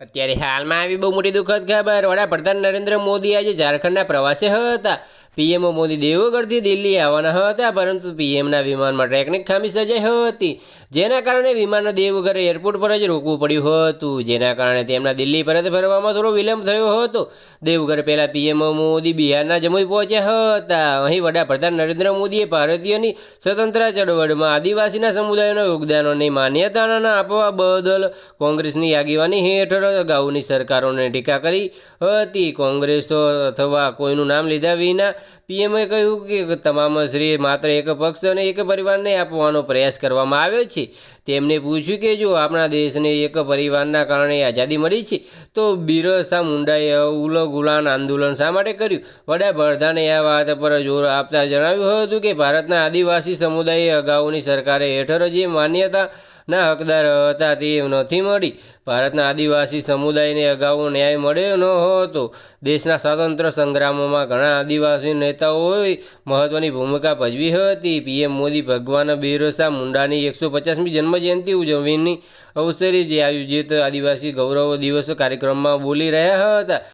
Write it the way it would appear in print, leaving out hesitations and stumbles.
અત્યારે હાલમાં આવી બહુ મોટી દુઃખદ ખબર, વડાપ્રધાન નરેન્દ્ર મોદી આજે ઝારખંડના પ્રવાસે હતા। પીએમ મોદી દેવગઢથી દિલ્હી આવવાના હતા, પરંતુ પીએમના વિમાનમાં ટેકનિક ખામી સર્જાઈ હતી, જેના કારણે વિમાનને દેવગઢ એરપોર્ટ પર જ રોકવું પડ્યું હતું, જેના કારણે તેમના દિલ્હી પરત ફરવામાં થોડો વિલંબ થયો હતો। દેવગઢ પહેલાં પીએમ મોદી બિહારના જમુઈ પહોંચ્યા હતા। અહીં વડાપ્રધાન નરેન્દ્ર મોદીએ ભારતીયોની સ્વતંત્રતા ચળવળમાં આદિવાસીના સમુદાયોના યોગદાનોને માન્યતા આપવા બદલ કોંગ્રેસની આગેવાની હેઠળ અગાઉની સરકારોને ટીકા કરી હતી। કોંગ્રેસ અથવા કોઈનું નામ લીધા વિના પીએમએ કહ્યું કે તમામ શ્રેય માત્ર એક પક્ષ અને એક પરિવારને આપવાનો પ્રયાસ કરવામાં આવ્યો છે। તેમને પૂછ્યું કે જો આપણા દેશને એક પરિવારના કારણે આઝાદી મળી છે, તો બિરસા મુંડાએ ઉલગુલાન આંદોલન શા માટે કર્યું? વડાપ્રધાને આ વાત પર જોર આપતા જણાવ્યું હતું કે ભારતના આદિવાસી સમુદાયે અગાઉની સરકારે હેઠળ જે માન્યતાના હકદાર હતા તે નથી મળી। ભારતના આદિવાસી સમુદાયને અગાઉ ન્યાય મળ્યો ન હતો। દેશના સ્વાતંત્ર્ય સંગ્રામમાં ઘણા આદિવાસી નેતાઓએ મહત્વની ભૂમિકા ભજવી હતી। પીએમ મોદી ભગવાન બિરસા મુંડાની 150મી જન્મજયંતિ ઉજવણીની અવસરે જે આયોજિત આદિવાસી ગૌરવ દિવસ કાર્યક્રમમાં બોલી રહ્યા હતા।